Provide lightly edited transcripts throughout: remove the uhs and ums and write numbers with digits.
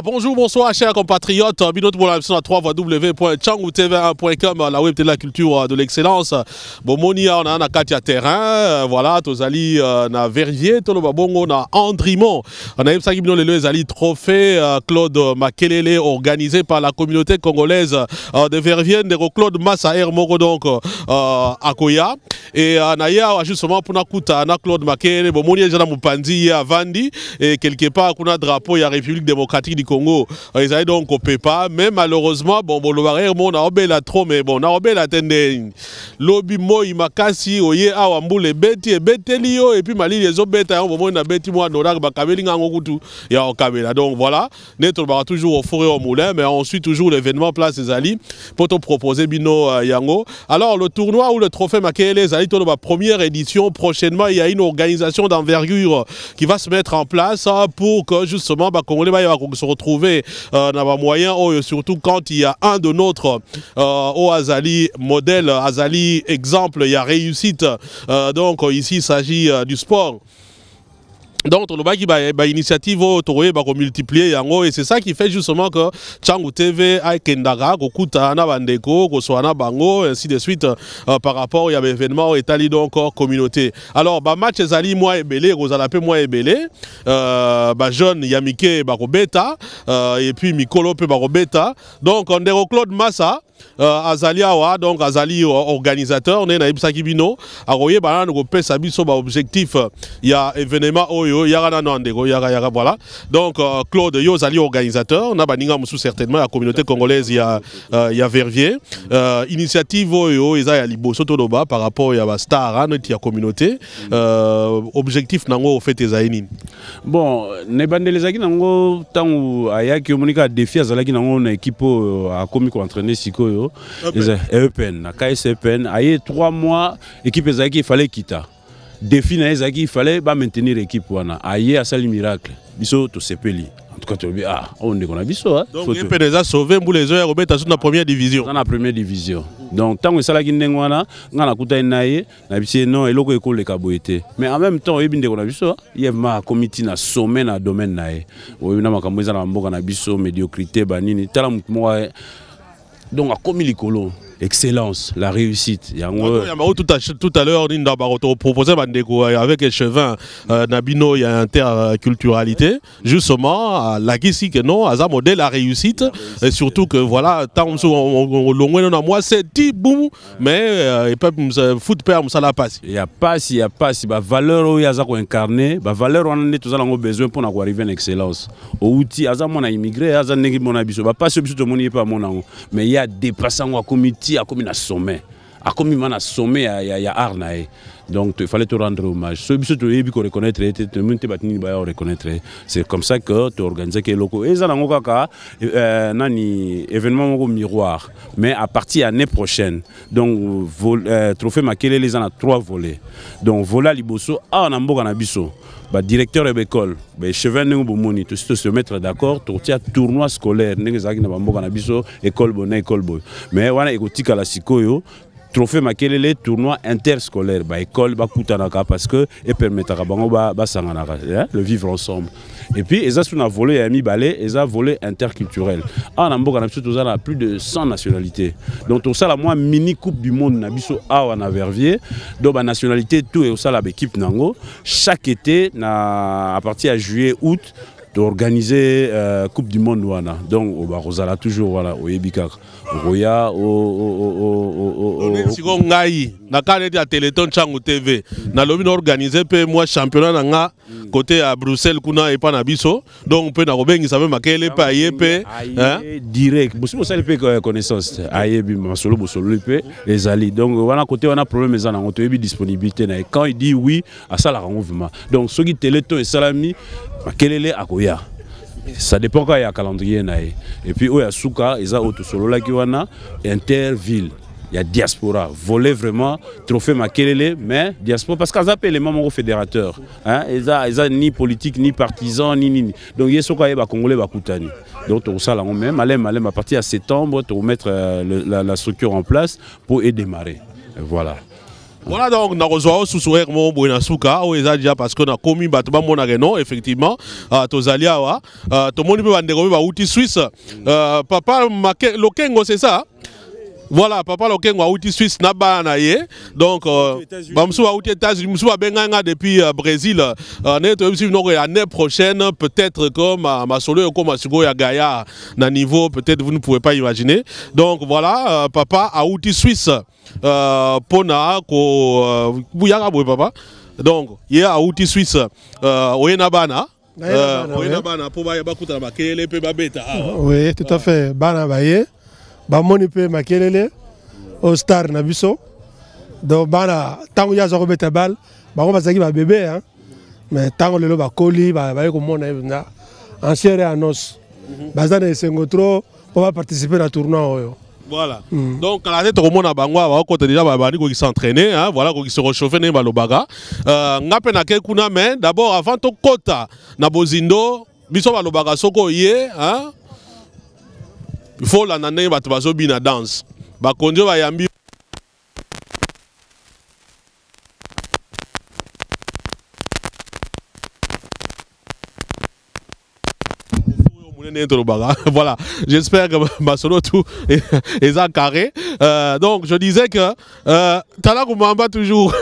Bonjour, bonsoir chers compatriotes. Binote pour la www.changoutv1.com, la web de la culture de l'excellence. Bon, monia on a un Katia terrain, voilà, tozali na Verviers, tolo babongo na Andrimont. On a eu ça qui bino les ali trophée Claude Makelele organisé par la communauté congolaise de Verviers, de Claude Massa Moko donc à Koya. Et naya justement pour nakuta na Claude Makelele, bon monia jana mupandi à Vandi et quelque part kuna drapeau ya République démocratique du Congo. Ils avaient donc au PEPA, mais malheureusement, bon, le barrière, on a obéi trop, mais bon, on a obéi la tendance. Lobby mo imakasi oye awambule beti et betelio et puis mali les obeta au moment na beti moi n'aura pas kabeli ngangokutu ya okabela. Donc voilà, netto bara toujours au four et au moulin, mais on suit toujours l'événement place des Ali pour te proposer bino yango. Alors le tournoi ou le trophée Makelele Zali to la première édition prochainement, il y a une organisation d'envergure qui va se mettre en place pour que justement Congolais va se retrouver dans moyen, surtout quand il y a un de notre au Azali modèle, Azali exemple, il y a réussite. Donc ici il s'agit du sport. Donc, on a une initiative qui multiplier et c'est ça qui fait justement que Changu TV a Kendaga, Kokuta, Nabandeko, Koswana Bango, ainsi de suite par rapport à l'événement établi donc communauté. Alors, match Zali moi et Belé, Rosalapé moi et Belé, jeune Yamike Barobeta, et puis Mikolo Pe Barobeta. Donc, on est Claude Massa. Azali awa donc Azali organisateur on est na ibsa kibino aroye bana ngo pesa biso ba objectif il y a événement oyo yara na ndeko yara voilà donc Claude yo Azali organisateur na baninga musu certainement la communauté congolaise il y a Verviers initiative oyo eza ya liboso to loba par rapport ya ba star na ti communauté objectif nango au fait ezaini bon ne bandelezaki nango tangu ayaki omonika défi azalaki nango na équipe a komi ko entraîner siko EPN, na KSEPN, il y a 3 mois, l'équipe Ezaki il fallait quitter. Défi na Ezaki il fallait maintenir l'équipe wana. Aïe à Sali miracle. Biso to sepeli. En tout cas tu dis on est qu'on a biso hein. Donc EPN les a sauvés pour les heures remettre dans la première division. Dans la première division. Donc tant que ça la kindengo wana, ngana kuta naie, na bisi non eloko école le kaboité. Mais en même temps ebinde qu'on a biso, il y a ma comité na sommet na domaine naie. O na makambo za na mboka na biso médiocrité banini. Tala moi donc à comme l'icolo, excellence, la réussite. Il y a tout à l'heure, on proposait avec Echevin, Nabino, il y a interculturalité. Justement, la qui que non, à modèle la réussite. Et surtout que voilà, tant on a moi c'est dit boum, mais il peut foot perdre ça la passe. Il y a pas si la valeur où il y a ça incarné, la valeur on a tous avons besoin pour arriver à l'excellence. Au outil, à ça on a immigré, à ça n'est mon abisso, pas ce que mon pas mon mais il y a des passants à comité, à comme un sommet, à comme un sommet, il y a Arnaï. Donc il fallait te rendre hommage. Ce que tu veux reconnaître, c'est comme ça que tu organises les locaux. Et ça, c'est événement miroir. Mais à partir de l'année prochaine, donc trophée Makelele, les a 3 volets. Donc volet Liboso, on a un biso. Directeur de l'école, chevin de Bomoni, tout se mettre d'accord, tout un tournoi scolaire, école bonne, école bonne. Mais voilà, écoute, à la Sikoyo. Trophée Makelele tournoi interscolaire école bakutanaka parce que et permettra le vivre ensemble et puis ils ont volé ami balé ils ont volé interculturel en Mboka na biso a plus de 100 nationalités donc tout ça la moins mini coupe du monde na biso awa na Verviers donc ba nationalité tout et au ça la équipe nango chaque été à partir de juillet août d'organiser Coupe du Monde wana donc au Barosala toujours voilà au Yebikak Roya au ngai na kane ya Téléthon Changu TV na lobi organiser pe moi championnat nanga côté à Bruxelles kuna et pas na biso donc peut na robengi ça même Makelele pa yepe hein direct bosi ça le pe connaissance ayebi masolo bosolo pe les ali donc wana côté wana problème ezana on te disponibilité na quand il dit oui à ça la mouvement donc ce qui Téléthon et Salami Makelele akoya ça dépend quand il y a calendrier et puis il y a Souka ils ont solo la kiwana interville il y a diaspora voler vraiment trophée Makelele mais diaspora parce qu'ils appellent les membres fédérateurs hein ils ont ni politique ni partisan ni donc il y a Souka et Congolais bakutani donc tout ça là même allez à partir de septembre pour mettre la structure en place pour y démarrer et voilà. Voilà donc na rezoa susuer mo boina suka o ezadia parce que na komi batba mona non effectivement tozali awa to moni pe bandeko ba uti Suisse papa Lokengo c'est ça. Voilà, papa Lokengo a outil Suisse na bana ye. Donc bamsou a outil États-Unis, msou a benganga depuis Brésil. L'année prochaine peut-être comme ma solo comme Masugo ya Gaïa na niveau peut-être vous ne pouvez pas imaginer. Donc voilà, papa a outil Suisse pona ko buyaka boy papa. Donc il y a outil Suisse oyena bana. Oui, tout à fait. Bana baye. Bamoni pe makelele au star na biso donc bana tango ya zo beta bal ba ko bazaki ba bébé hein mais tango lelo ba koli ba ko mona na ancien annonce bazana esengo trop pour participer à tournoi oyo. Voilà. Donc quand la tête au monde à Bangwa va côté déjà ba bani ko qui s'entraîner hein voilà ko qui se réchauffer ne ba lobaga ngape na ke kuna mais d'abord avant to kota na bozindo biso ba lobaga soko ye hein. Il faut la nana ba tubazo bina danse. Ba konjo ba yambi voilà, j'espère que ma solo tout est carré. Donc je disais que toujours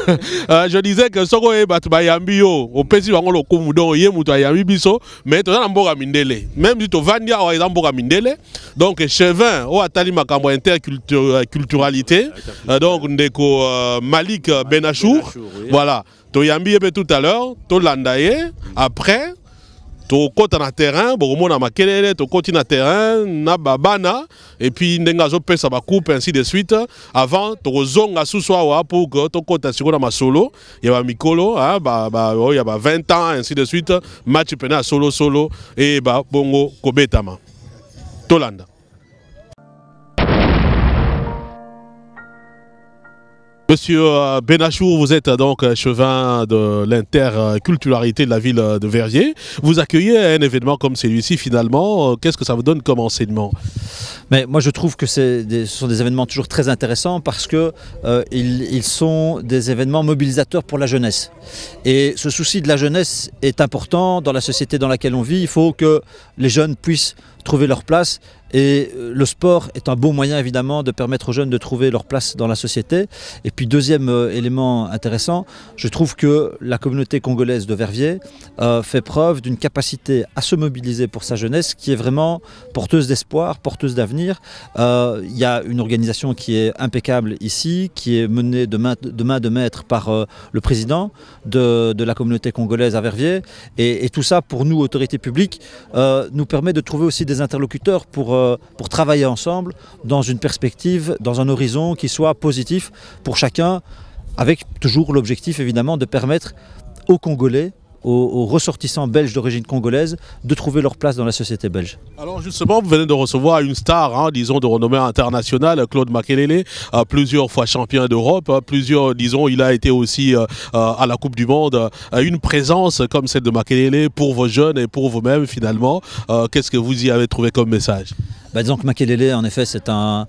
je disais que soko e batu bayambi yo au pesi bango lo komudo ye muto ayambi biso mais to na mboka mindele même si to vandia o eza mboka mindele donc chevin o atali makambo interculturalité donc ndeko Malik Benachour voilà to yambi ebe tout à l'heure to landaye après to kota na terrain bokomona makelele to koti na terrain na babana et puis ndenga zo pesa ba coupe ainsi de suite avant to kozonga suswa wa pour que to kota siko na masolo ya ba mikolo hein ya ba 20 ans ainsi de suite match pena solo et ba bongo kobetama tolanda. Monsieur Benachour, vous êtes donc chevin de l'interculturalité de la ville de Verviers. Vous accueillez un événement comme celui-ci finalement. Qu'est-ce que ça vous donne comme enseignement? Mais moi je trouve que ce sont des événements toujours très intéressants parce que ils sont des événements mobilisateurs pour la jeunesse. Et ce souci de la jeunesse est important dans la société dans laquelle on vit. Il faut que les jeunes puissent trouver leur place. Et le sport est un bon moyen évidemment de permettre aux jeunes de trouver leur place dans la société. Et puis deuxième élément intéressant, je trouve que la communauté congolaise de Verviers fait preuve d'une capacité à se mobiliser pour sa jeunesse qui est vraiment porteuse d'espoir, porteuse d'avenir. Il y a une organisation qui est impeccable ici, qui est menée de main de maître par le président de la communauté congolaise à Verviers. Et tout ça pour nous, autorités publiques, nous permet de trouver aussi des interlocuteurs pour travailler ensemble dans une perspective, dans un horizon qui soit positif pour chacun, avec toujours l'objectif évidemment de permettre aux Congolais, aux ressortissants belges d'origine congolaise de trouver leur place dans la société belge. Alors justement, vous venez de recevoir une star, hein, disons, de renommée internationale, Claude Makelele, plusieurs fois champion d'Europe, plusieurs, disons, il a été aussi à la Coupe du Monde. Une présence comme celle de Makelele pour vos jeunes et pour vous-même finalement, qu'est-ce que vous y avez trouvé comme message? Disons que Makelele, en effet, c'est un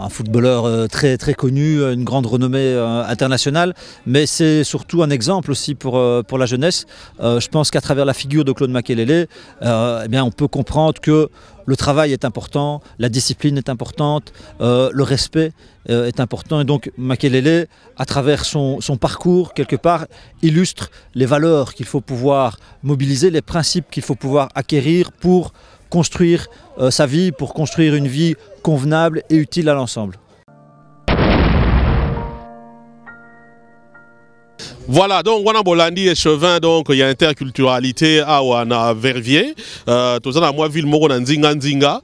footballeur très connu, une grande renommée internationale, mais c'est surtout un exemple aussi pour la jeunesse. Je pense qu'à travers la figure de Claude Makelele, eh bien, on peut comprendre que le travail est important, la discipline est importante, le respect est important. Et donc Makelele, à travers son parcours, quelque part, illustre les valeurs qu'il faut pouvoir mobiliser, les principes qu'il faut pouvoir acquérir pour construire sa vie, pour construire une vie convenable et utile à l'ensemble. Voilà, donc Wana Bolandi et Chevin, donc il y a interculturalité à Wana Verviers. Tout ça, moi, ville Moro Nzinga Nzinga.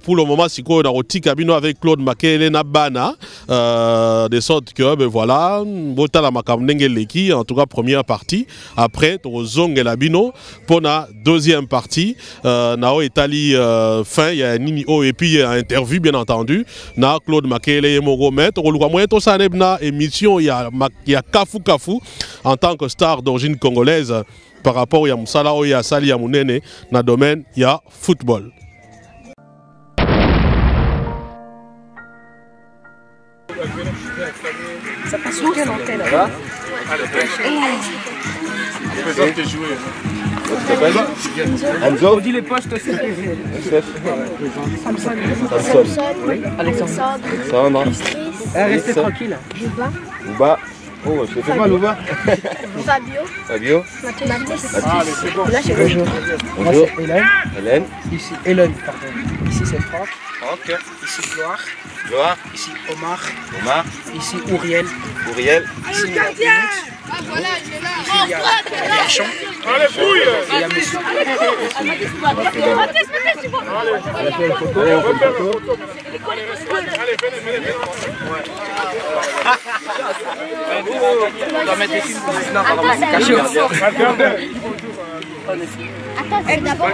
Pour le moment, si on a un petit cabine avec Claude Makelele Nabana, de sorte que, ben voilà, Bota la Makamnengeleki, en tout cas, première partie. Après, Tozong et Labino, pour la deuxième partie, Nao Etali fin, il y a Nini-O et puis il y a interview, bien entendu. Na Claude Makelele et Mogomet, Olukamoyeto Sanebna, émission, il y a Kafu Kafu. En tant que star d'origine congolaise par rapport à Moussala ou à Sali Amounene dans le domaine il y a football. Sur quelle antenne? Présente tes jouets. Enzo. On dit les postes aussi. Samson. Alexandre. Restez tranquille. Bouba. Oh, ça fait mal, Bouba. Fabio. Mathis. Là, c'est bonjour. Bonjour. Hélène. Ici, Hélène, pardon. Ici, c'est Franck. Franck. Ici, Gloire. Ici, Omar. Ici, Ouriel. Ici, le gardien. Ah, voilà, il est là. Ici, il y a Gachon. Allez, fouille. Et il y a monsieur. Allez, on fait une photo. On va mettre des films. Non, pardon, c'est caché. Attends, c'est d'abord.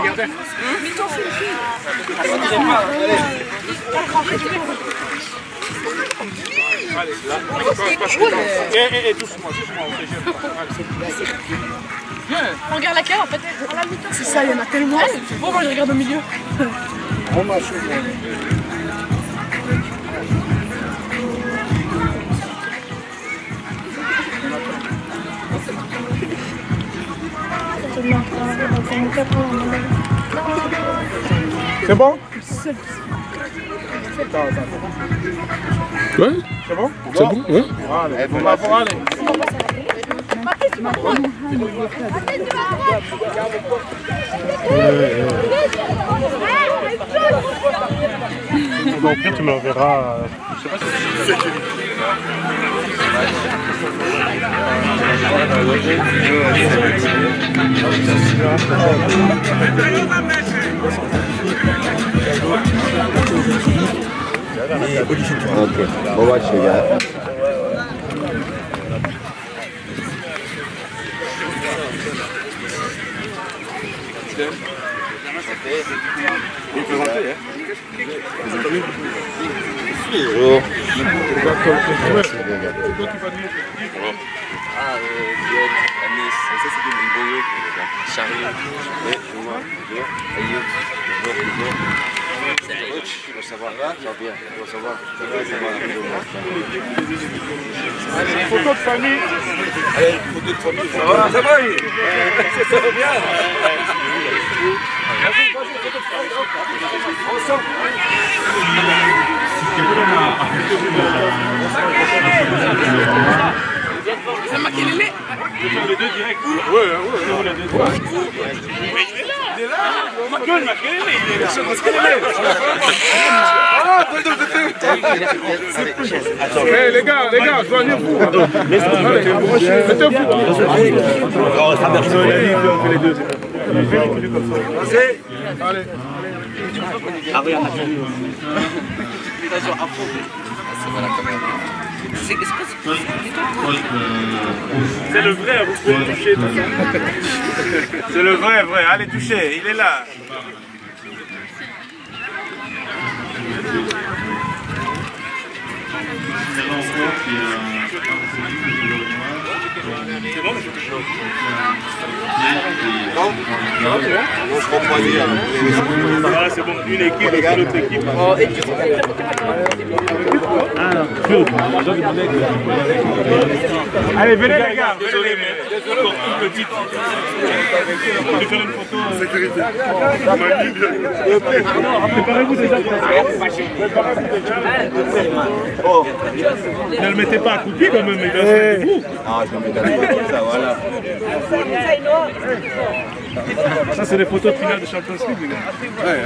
Et doucement, On regarde laquelle en fait? C'est ça, il y en a tellement. Bon, moi je regarde au milieu. C'est bon? Ouais, C'est bon? c'est bon, ouais. Allez, bon, allez. Donc, tu me l'enverras. Je sais pas si c'est Ok, bon match les gars. Bonjour. Anis, ça c'est une bonne Charlie, moi, ça va, ça va bien, ça va. Allez, photo de famille. Allez, photo de famille. Ça va, ça va bien. C'est ma quelle est? Les deux directs. Ouais. Il est là. Ma gueule, il est là. Ah, les gars, joignez-vous. Mettez-vous. Allez. C'est le vrai, vous pouvez le toucher. C'est le vrai, allez toucher, il est là. C'est bon? On se reprend. Voilà, c'est bon, une équipe et l'autre équipe. Allez, venez les gars, venez. Une petite. On va faire une photo. Sécurité. Préparez-vous déjà. Ne le mettez pas à coup de pied quand même, il va se mettre debout. Ah, je vais mettre comme ça, voilà. Ça, c'est les photos de finale de Champions League, les gars. Ouais.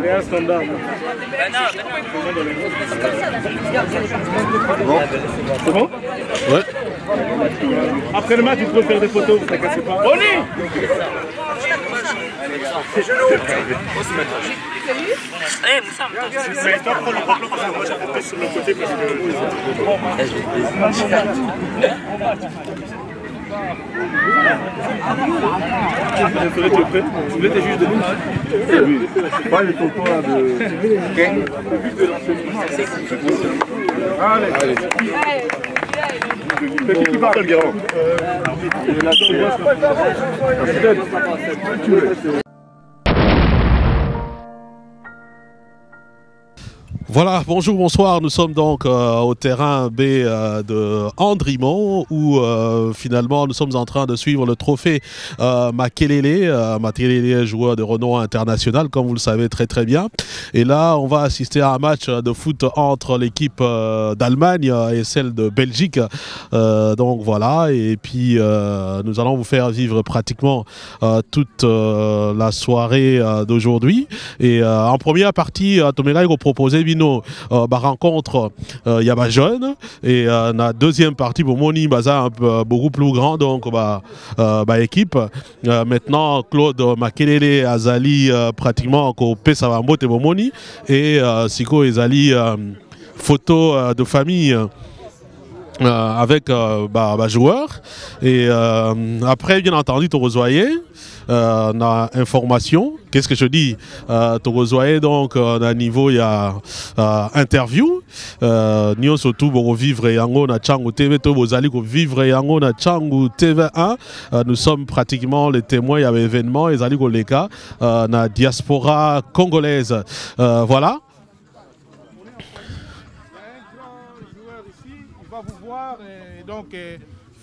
Et un standard. C'est bon? Ouais. Après le match, tu peux faire des photos, vous ne tracassez pas. On y! Mais toi, prends le reblanc parce que moi j'ai tapé sur le côté parce que... Tu es prêt? Tu voulais tes juges de ligne? Oui. Pas les tontons là de... Allez. C'est qui parle, le garant? Voilà, bonjour, bonsoir. Nous sommes donc au terrain B de Andrimont où finalement nous sommes en train de suivre le trophée Makelele. Makelele, joueur de renom international, comme vous le savez très bien. Et là, on va assister à un match de foot entre l'équipe d'Allemagne et celle de Belgique. Donc voilà, et puis nous allons vous faire vivre pratiquement toute la soirée d'aujourd'hui. Et en première partie, Tomela a proposé rencontre il y a jeune et la deuxième partie pour Moni Baza beaucoup plus grand donc équipe maintenant Claude Makelele Azali pratiquement ko pesa ba mbote Moni et Siko Ezali photo de famille avec joueurs et après bien entendu tu revoyais na information, qu'est-ce que je dis tu revoyais donc à niveau il y a interview nous surtout pour vivre yango na Changu TV to bozali ko vivre yango na Changu TV1 nous sommes pratiquement les témoins il y avait événement ezali ko leka na diaspora congolaise voilà. Vous voir et donc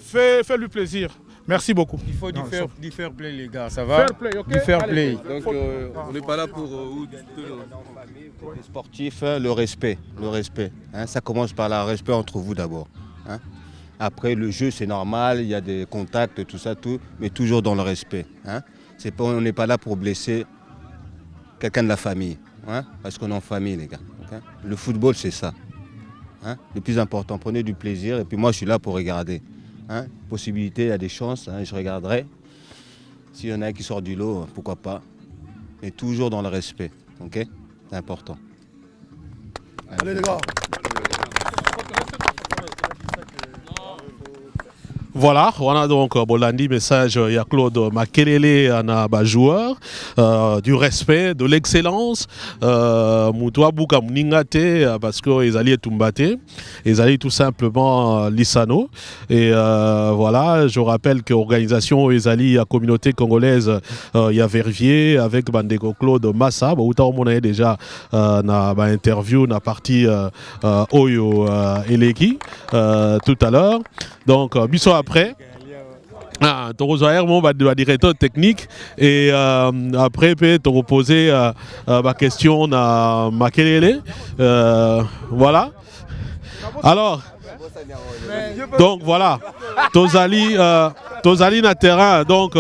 fais-lui plaisir. Merci beaucoup. Il faut du fair play les gars, ça va? Fair play, ok. Du fair play. Donc on n'est pas là pour les sportifs, le respect. Hein, ça commence par le respect entre vous d'abord. Hein. Après le jeu c'est normal, il y a des contacts, tout ça, mais toujours dans le respect. Hein. On n'est pas là pour blesser quelqu'un de la famille. Hein, parce qu'on est en famille les gars. Okay. Le football c'est ça. Hein, le plus important, prenez du plaisir et puis moi je suis là pour regarder. Hein, possibilité, il y a des chances, hein, je regarderai. S'il y en a un qui sort du lot, pourquoi pas. Mais toujours dans le respect, ok? C'est important. Allez les gars. Voilà, on a donc Bolandi message il y a Claude Makelele un joueur du respect, de l'excellence. Moutoua Bouka Mningate parce que ils allaient Tumbate, ils allaient tout simplement Lissano. Et voilà, je rappelle que l'organisation Ezali à communauté congolaise il y a Verviers avec Bandeko Claude Massa, où on a déjà na interview na partie Oyo Eleki tout à l'heure. Donc Bissot après mon directeur technique et après tu reposer ma question à Makelele voilà alors donc voilà Tozali na terrain donc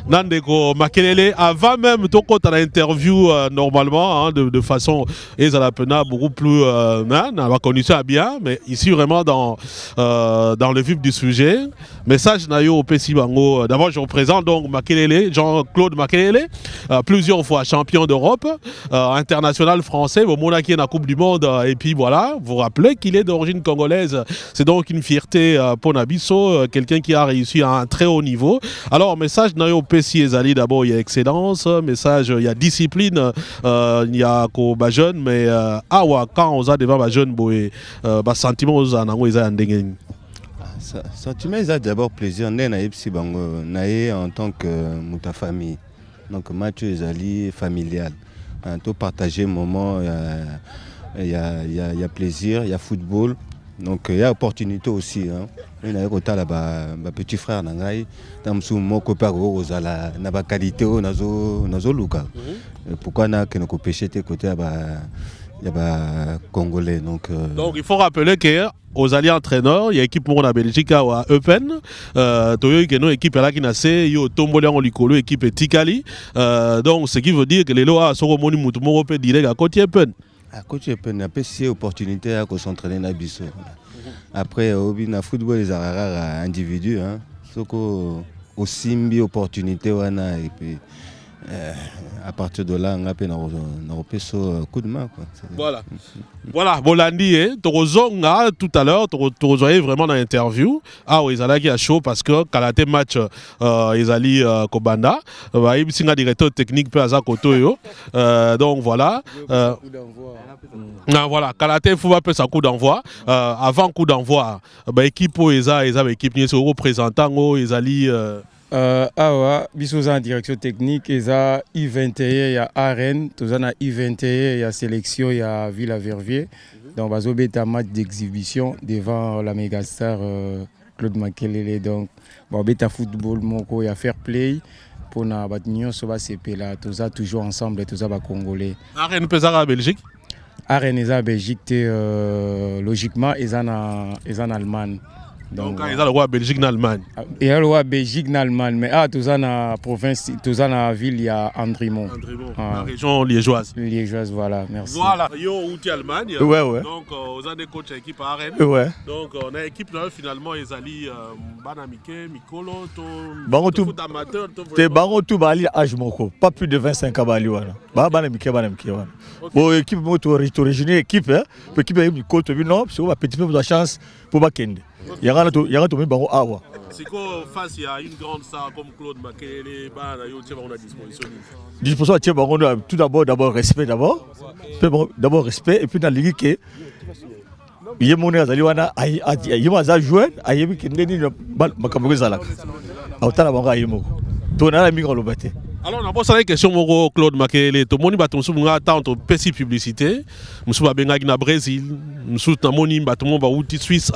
Nandeko Makelele avant même ton compte à l'interview normalement hein, de façon Ezalapena beaucoup plus n'a connu ça bien mais ici vraiment dans le vif du sujet message nayo au PC Bango d'abord je représente donc Makelele Jean-Claude Makelele plusieurs fois champion d'Europe international français au Monaco na Coupe du Monde et puis voilà vous rappelez qu'il est d'origine congolaise c'est donc une fierté pour Nabiso quelqu'un qui a réussi à un très haut niveau. Alors message nayo PC Ezali d'abord il y a excellence, message il y a discipline, il y a ko ba jeune mais awa quand on a devant ba jeune boy ba sentiment aux anango isa ndenge. Sentiment ils a d'abord plaisir na epsi bango naé en tant que muta famille. Donc Mathieu Ezali familial. Tout partager moment il y a plaisir, il y a football. Donc il y a opportunité aussi. Hein. Il y a un petit frère Nangai, mon copain Rosala, n'a pas qualité nazo luka. Pourquoi n'a que nous pêcher côté congolais donc il faut rappeler que aux alliés entraîneurs, il y a équipe pour la Belgique à Eupen, Toyo Ikeno équipe là qui n'a c'est yo Tombolé en Likolo équipe Tikali, donc ce qui veut dire que les lois sont remoni mutumo peut direct à côté Eupen. À côté Eupen, a pas opportunité à s'entraîner na biso. Après au football les rares individus hein, soko aussi une opportunité wana et puis à partir de là on a un coup de main quoi. Voilà Bolandi Torozonga tout à l'heure Torozoye vraiment dans l'interview ils allaient qui a chaud parce que karaté match ils allaient Kobanda il singa directeur technique peu à Kotoyo donc voilà voilà karaté faut pas ça coup d'envoi avant coup d'envoi équipe ils équipe représentant ils allaient Awa, biso en direction technique, il y a I21, il y a Arène, il y a I21, il y a sélection, il y a Villa Verviers. Donc, on va un match d'exhibition devant la mégastar Claude Makelele. Donc, on va un football, il y a fair play. Pour nous, on toujours ensemble, tous les Congolais. Arène peut en Belgique? Arène est en Belgique, logiquement, ils sont en Allemagne. Donc, ils ont le roi Belgique en Allemagne. Il y a le roi Belgique en Allemagne, mais tous dans la province, tous dans la ville, il y a Andrimont. La région liégeoise. Liégeoise, voilà, merci. Voilà, yo où tu Allemagne. Ouais. Donc, on a des coachs équipe à Arène. Ouais. Donc, on a une équipe finalement, ils allaient Banamike, Mikolo, tout amateur. C'est Baron tout Bali Ajmoko, pas plus de 25 ans Bali. Banamike. Bon, équipe originaire, équipe, équipe Mikolo, non, parce qu'on a petit peu de chance pour Bakende. Il y a un tombé Baron Awa. C'est quoi face il y a une grande star comme Claude Makelele, on a disposition. Disposition, tout d'abord respect d'abord respect et puis dans la ligue que il y a mon azaliwana il y a joué il y a qui ndeni makambo zalaka autala bango ayemo tona mi ngolobate. Alors, on a posé la question de Claude Makelele. Tout le monde a attend de publicité. Nous sommes au Brésil, nous sommes au Suisse.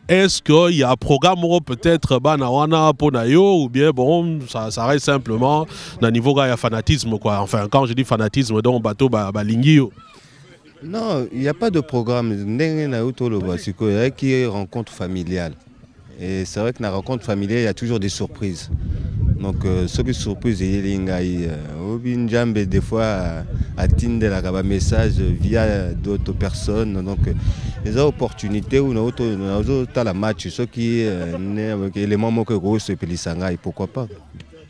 Est-ce qu'il y a un programme peut-être pour Nayo ou bien bon, ça reste simplement dans le niveau de fanatisme quoi. Enfin, quand je dis fanatisme, donc bateau Lingio. Non, il n'y a pas de programme. Il y a qui rencontre familiale. Et c'est vrai que dans la rencontre familiale, il y a toujours des surprises. Donc, ce qui est surprise, des fois, atteindre un message via d'autres personnes. Donc, les opportunités où nous avons la match, ce qui est l'élément que gros, c'est Pélissangaï, pourquoi pas.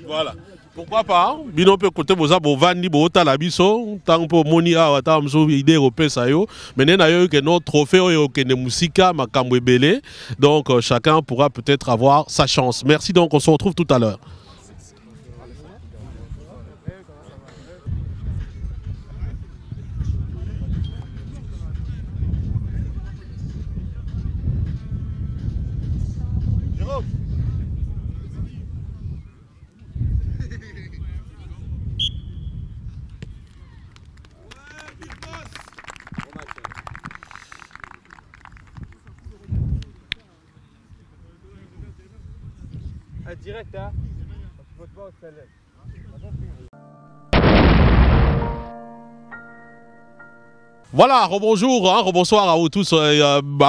Voilà. Pourquoi pas? Bino peut côté boza bovandi bota la biso tant pour moni a wata mso idée européenne ça yo mais na yo que notre trophée yo que ne musika makambo belé donc chacun pourra peut-être avoir sa chance. Merci donc on se retrouve tout à l'heure. Direct, hein? Voilà, rebonjour, rebonsoir à vous tous.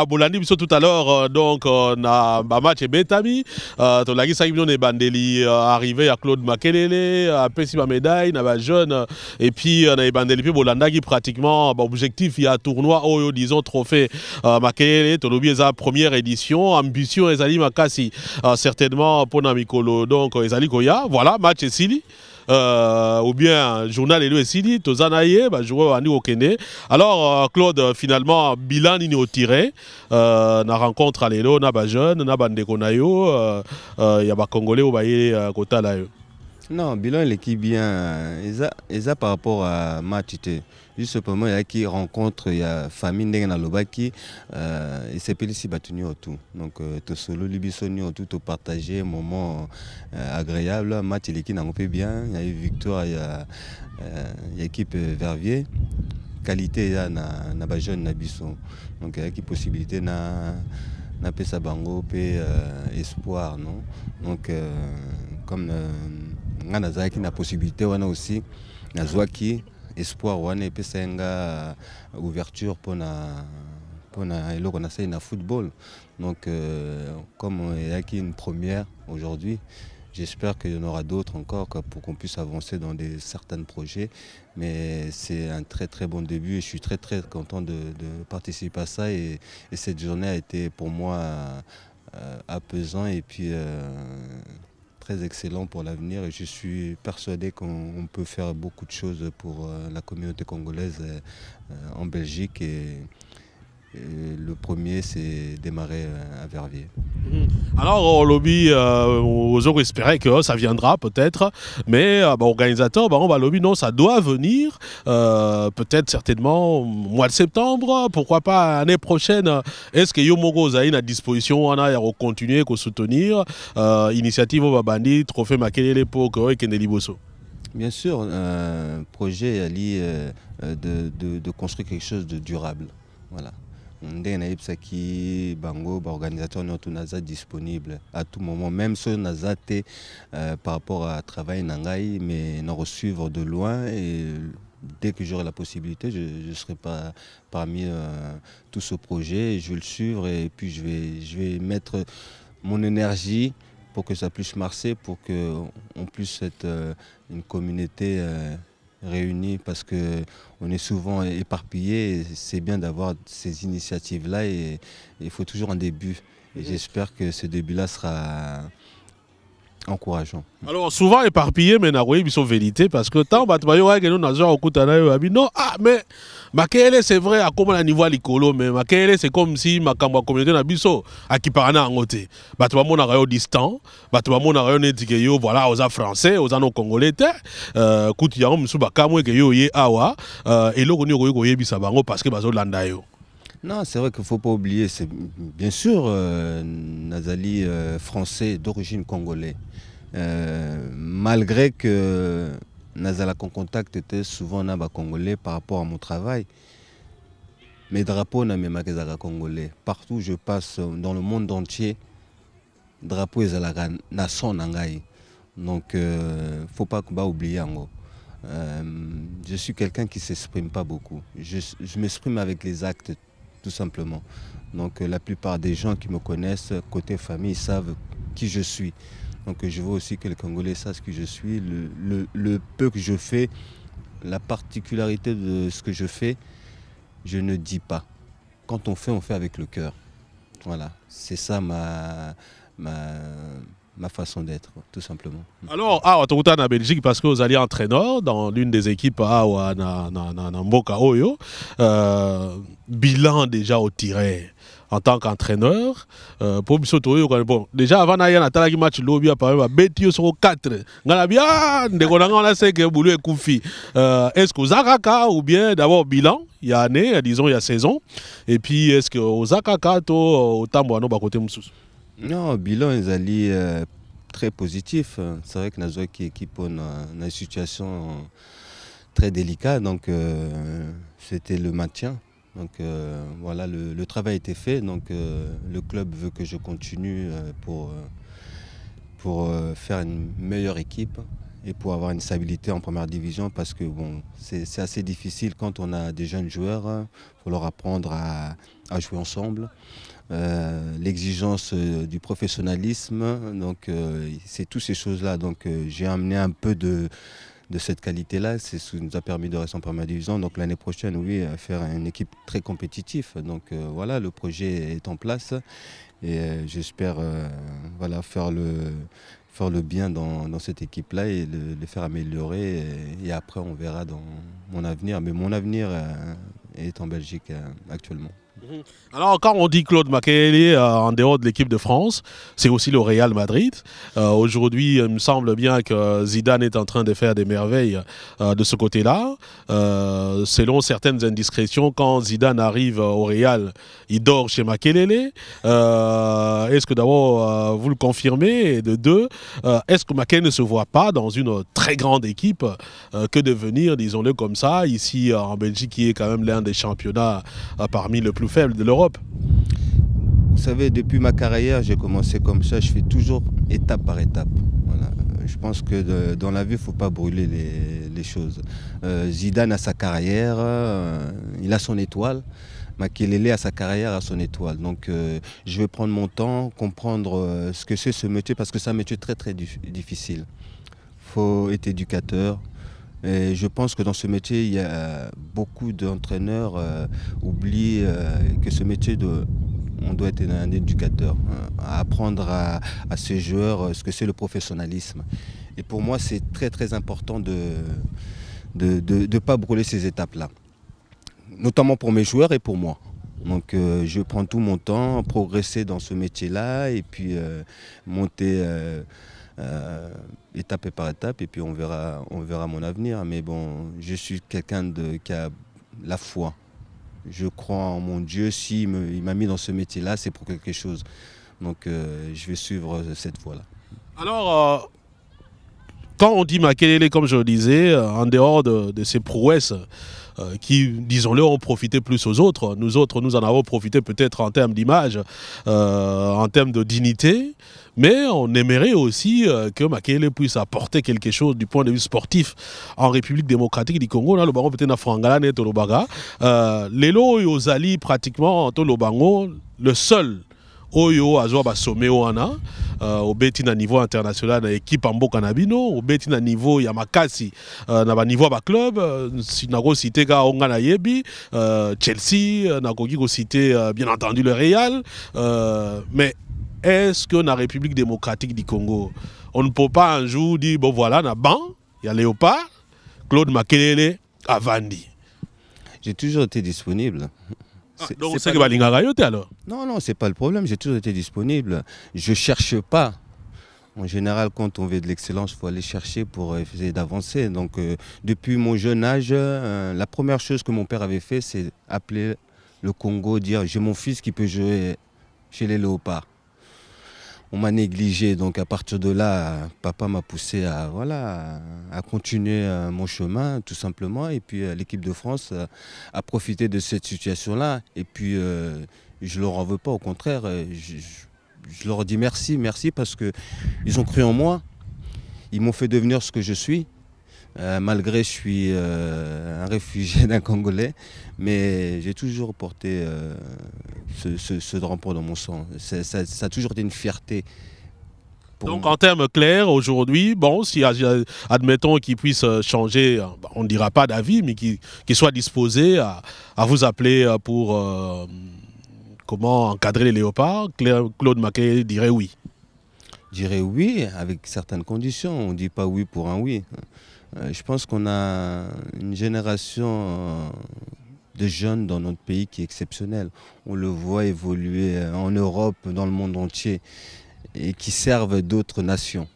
Bolandi biso tout à l'heure, donc on a match et Betami. Tolagi Saïbnon et Bandeli arrivé à Claude Makelele, à Pessi médaille, na jeune et puis on a Bandeli puis Bolanda qui pratiquement objectif il y a tournoi disons trophée Makelele, Tolobi est première édition, ambition Ezali Makasi certainement pour Namikolo donc Ezali Koya. Voilà, match et Sili. Ou bien journal et Sidi, Tozanaye, joueur Ani Okene. Alors Claude, finalement, bilan ni au tiré, na rencontre à l'élo, na ba jeune, na bande konayo, y a ba Congolais au baye kota là. Non, bilan l'équipe bien, ça par rapport à match. Justement, il y a qui rencontre, il y a famille Ndengana Lobaki, et c'est ici battu autour. Donc, tout solo, Libisoni, tout partagé, moment agréable. Match l'équipe n'a pas bien, il y a eu victoire, il y a équipe Verviers. Qualité, il y a na jeune Nabisson. Donc, il y a qui possibilité na pesa bango, espoir, non? Donc, comme on a qui na possibilité, on a aussi na Zouaki. Espoir wana epesa nga ouverture pour eloko na sai na football. Donc comme il y a une première aujourd'hui, j'espère qu'il y en aura d'autres encore pour qu'on puisse avancer dans certains projets. Mais c'est un très très bon début et je suis très très content de participer à ça et cette journée a été pour moi apaisant et puis très excellent pour l'avenir et je suis persuadé qu'on peut faire beaucoup de choses pour la communauté congolaise en Belgique et Et le premier, c'est démarrer à Verviers. Alors, le lobby, aux autres espéraient que ça viendra peut-être, mais organisateur, le lobby, non, ça doit venir, peut-être certainement au mois de septembre, pourquoi pas l'année prochaine. Est-ce que Yomogo a une à disposition, on a continuer à soutenir l'initiative Babandi, Trophée Makelele pour Kendeli Bosso? Bien sûr, projet Ali de construire quelque chose de durable. Voilà. Ndé bango organisateur notre naza disponible à tout moment, même si naza par rapport à travail nangai, mais nous suivre de loin et dès que j'aurai la possibilité, je ne serai pas parmi tout ce projet, je vais le suivre et puis je vais mettre mon énergie pour que ça puisse marcher, pour qu'on puisse être une communauté réunis, parce qu'on est souvent éparpillés. C'est bien d'avoir ces initiatives-là et il faut toujours un début. Et j'espère que ce début-là sera encourageant. Alors souvent éparpillés, mais ils sont vérité parce que tant mais Makelele c'est vrai à comment la niveau à l'écolo, mais Makelele c'est comme si ma communauté na biso à qui parana en côté. Batwa mon arayo distant, batwa mon arayo netikeyo voilà aux français, aux non congolais kuti ya msu bakamwe ke yo ye awa et lo koni ko yebisa bango parce que bazo landa yo. Non, c'est vrai qu'il ne faut pas oublier, c'est bien sûr Nazali français d'origine congolais. Malgré que Nazala en contact était souvent naba congolais par rapport à mon travail, mes drapeaux n'a même pas congolais. Partout où je passe dans le monde entier, drapeau est à la nation nangai. Donc faut pas oublier ango. Je suis quelqu'un qui s'exprime pas beaucoup. Je m'exprime avec les actes tout simplement. Donc la plupart des gens qui me connaissent côté famille savent qui je suis. Donc je veux aussi que les Congolais sachent qui je suis, le peu que je fais, la particularité de ce que je fais, je ne dis pas. Quand on fait avec le cœur. Voilà, c'est ça ma façon d'être, tout simplement. Alors, tu es en Belgique parce que vous allez entraîneur dans l'une des équipes à Mboka Oyo. Bilan déjà au tiré en tant qu'entraîneur. Pour bon, déjà avant d'aller à la match lobby à Paris, Betio sur 4. On a sait que Boulou est Koufi. Est-ce que Zakaka ou bien d'abord bilan, il y a année, disons il y a saison, et puis est-ce que Zakaka au Tamboano à côté Moussous? Non, bilan ils allaient très positif. C'est vrai que nous avons une équipe dans une situation très délicate, donc c'était le maintien. Donc voilà, le travail a été fait, donc le club veut que je continue pour faire une meilleure équipe et pour avoir une stabilité en première division, parce que bon, c'est assez difficile quand on a des jeunes joueurs, il faut leur apprendre à jouer ensemble. L'exigence du professionnalisme, donc c'est toutes ces choses-là. Donc j'ai amené un peu de cette qualité-là, c'est ce qui nous a permis de rester en première division. Donc l'année prochaine, oui, faire une équipe très compétitive. Donc voilà, le projet est en place et j'espère voilà, faire le bien dans cette équipe-là et le faire améliorer. Et après, on verra dans mon avenir. Mais mon avenir est en Belgique actuellement. Alors quand on dit Claude Makelele en dehors de l'équipe de France, c'est aussi le Real Madrid. Aujourd'hui, il me semble bien que Zidane est en train de faire des merveilles de ce côté-là. Selon certaines indiscrétions, quand Zidane arrive au Real, il dort chez Makelele. Est-ce que d'abord vous le confirmez? Et de deux, est-ce que Makelele ne se voit pas dans une très grande équipe que de venir, disons-le comme ça, ici en Belgique, qui est quand même l'un des championnats parmi les plus faibles de l'Europe? Vous savez, depuis ma carrière, j'ai commencé comme ça, je fais toujours étape par étape. Voilà. Je pense que dans la vie, il ne faut pas brûler les choses. Zidane a sa carrière, il a son étoile. Makelele a sa carrière, a son étoile. Donc je vais prendre mon temps, comprendre ce que c'est ce métier, parce que c'est un métier très très difficile. Il faut être éducateur. Et je pense que dans ce métier, il y a beaucoup d'entraîneurs oublient que ce métier, on doit être un éducateur, apprendre à ces joueurs ce que c'est le professionnalisme. Et pour moi, c'est très très important de ne pas brûler ces étapes-là, notamment pour mes joueurs et pour moi. Donc je prends tout mon temps, progresser dans ce métier-là et puis monter étape par étape et puis on verra mon avenir. Mais bon, je suis quelqu'un qui a la foi. Je crois en mon Dieu. S'il m'a mis dans ce métier-là, c'est pour quelque chose. Donc je vais suivre cette voie-là. Alors, quand on dit Makelele, comme je le disais, en dehors de ces prouesses qui, disons-le, ont profité plus aux autres, nous autres, nous en avons profité peut-être en termes d'image, en termes de dignité, mais on aimerait aussi que Makelele puisse apporter quelque chose du point de vue sportif en République démocratique du Congo. Le baron peut-être na frangala ne tolobaga. Lelo yozali pratiquement tolobango le seul oyo azwa ba sommet wana obeti na niveau international na équipe mboka na bino obeti na niveau ya makasi na ba niveau ba club sinako cité ka onga na yebi Chelsea nakoki ko citer bien entendu le Real mais est-ce que na République démocratique du Congo on ne peut pas un jour dire bon voilà na ban il y a Léopard Claude Makelele avandi. J'ai toujours été disponible. Donc c'est que Balingarayote alors? Non, non, c'est pas le problème, j'ai toujours été disponible. Je cherche pas. En général, quand on veut de l'excellence, il faut aller chercher pour essayer d'avancer. Donc depuis mon jeune âge, la première chose que mon père avait fait, c'est appeler le Congo, dire j'ai mon fils qui peut jouer chez les Léopards. On m'a négligé, donc à partir de là, papa m'a poussé à, voilà, à continuer mon chemin, tout simplement. Et puis l'équipe de France a profité de cette situation-là. Et puis je ne leur en veux pas, au contraire, je leur dis merci, merci parce qu'ils ont cru en moi. Ils m'ont fait devenir ce que je suis. Malgré je suis un réfugié d'un Congolais, mais j'ai toujours porté ce drapeau dans mon sang. Ça a toujours été une fierté. Donc en termes clairs, aujourd'hui, bon, si admettons qu'il puisse changer, on ne dira pas d'avis, mais qu'il soit disposé à vous appeler pour comment encadrer les Léopards, Claude Makelele dirait oui. Dirait oui, avec certaines conditions. On ne dit pas oui pour un oui. Je pense qu'on a une génération de jeunes dans notre pays qui est exceptionnelle. On le voit évoluer en Europe, dans le monde entier, et qui servent d'autres nations.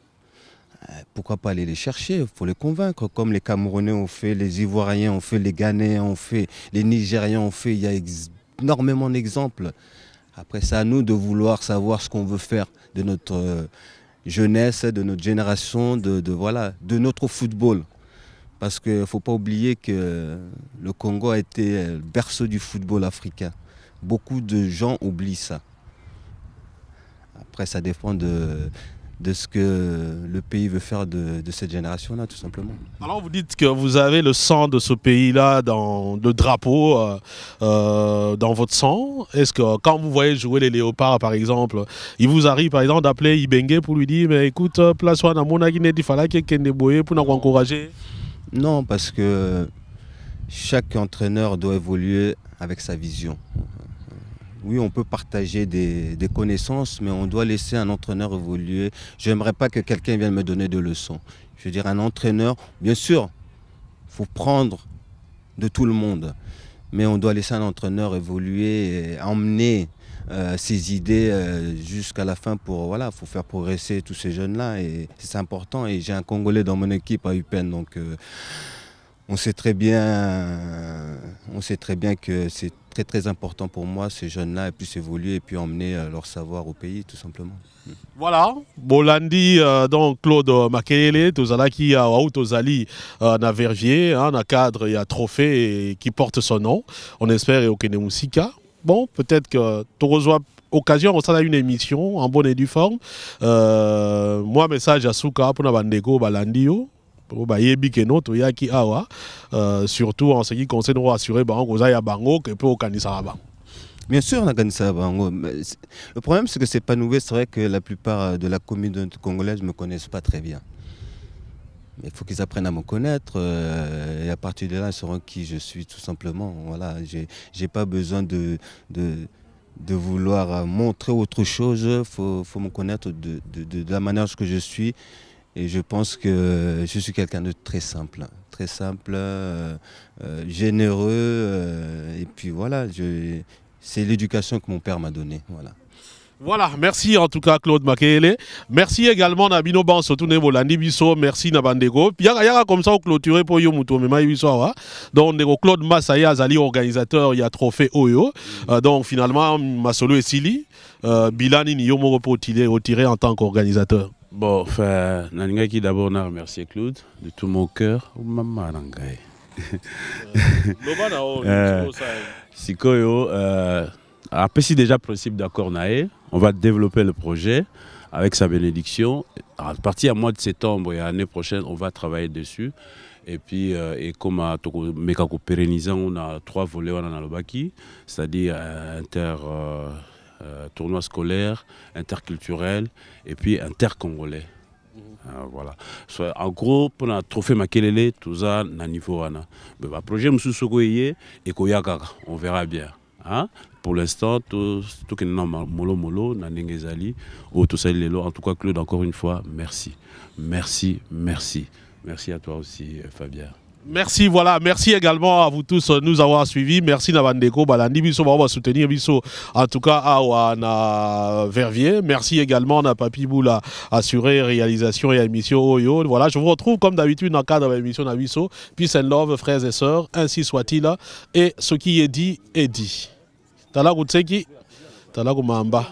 Pourquoi pas aller les chercher? Il faut les convaincre, comme les Camerounais ont fait, les Ivoiriens ont fait, les Ghanéens ont fait, les Nigériens ont fait. Il y a énormément d'exemples. Après, c'est à nous de vouloir savoir ce qu'on veut faire de notre jeunesse, de notre génération, de notre football. Parce qu'il ne faut pas oublier que le Congo a été le berceau du football africain. Beaucoup de gens oublient ça. Après, ça dépend de ce que le pays veut faire de cette génération-là, tout simplement. Alors vous dites que vous avez le sang de ce pays-là, dans le drapeau, dans votre sang. Est-ce que quand vous voyez jouer les Léopards, par exemple, il vous arrive par exemple d'appeler Ibenge pour lui dire mais écoute, place-toi dans mon aguiné, il fallait qu'il ait pour nous encourager? Non, parce que chaque entraîneur doit évoluer avec sa vision. Oui, on peut partager des connaissances, mais on doit laisser un entraîneur évoluer. Je n'aimerais pas que quelqu'un vienne me donner des leçons. Je veux dire, un entraîneur, bien sûr, il faut prendre de tout le monde, mais on doit laisser un entraîneur évoluer et emmener ses idées jusqu'à la fin pour, voilà, faut faire progresser tous ces jeunes-là. Et c'est important. Et j'ai un Congolais dans mon équipe à UPenn, donc on sait très bien que c'est très important pour moi, ces jeunes-là puissent évoluer et puis emmener leur savoir au pays, tout simplement. Voilà, Bolandi, donc Claude Makelele, Tozalaki a Tozali na Verviers, na cadre, il y a trophée qui porte son nom. On espère au Kenemusika. Bon, peut-être que tu reçois occasion, on s'en une émission en bonne et due forme. Moi, message à Souka pour Nabandego Balandio. Surtout en ce qui concerne assurer Bango que peut organiser. Bien sûr, on a gagné ça. Le problème, c'est que c'est pas nouveau. C'est vrai que la plupart de la communauté congolaise ne me connaissent pas très bien. Mais il faut qu'ils apprennent à me connaître. Et à partir de là, ils sauront qui je suis, tout simplement. Voilà, j'ai pas besoin de vouloir montrer autre chose. Il faut me connaître de la manière que je suis. Et je pense que je suis quelqu'un de très simple, généreux. Et puis voilà, c'est l'éducation que mon père m'a donnée. Voilà. Voilà, merci en tout cas Claude Makele. Merci également Nabino Banso Bolandi Biso, merci Nabandego. Yaka comme ça au clôturer pour yo muto mema biso wa. Donc Claude Massaya Azali organisateur, il y a trophée Oyo. Donc finalement Masolo et Sili Bilani ni yo mo retiré en tant qu'organisateur. Bon, enfin, Naningaki d'abord n'a remercié Claude de tout mon cœur. Maman Nangai. Sikoyo après, si déjà principe d'accord naé, on va développer le projet avec sa bénédiction. À partir du mois de septembre et l'année prochaine, on va travailler dessus. Et puis, et comme à Mekako pérennisant, on a 3 volets dans le Baki, c'est-à-dire tournoi scolaire, interculturel et puis intercongolais. Voilà. En gros, pour le trophée Makelele, tout ça, à niveau. Le projet Moussou et Koyakaka, on verra bien. Hein? Pour l'instant, tout ce molo, tout ça, en tout cas, Claude, encore une fois, merci. Merci, merci. Merci à toi aussi, Fabien. Merci, voilà. Merci également à vous tous de nous avoir suivis. Merci Nabandeko, Balandi Biso, on va soutenir Biso, en tout cas à Verviers. Merci également à Papi Boula, assuré réalisation et émission Oyo. Voilà, je vous retrouve comme d'habitude dans le cadre de l'émission Nabiso. Peace and love, frères et sœurs, ainsi soit-il. Et ce qui est dit est dit. Talagu Tseki, Talagu Mamba.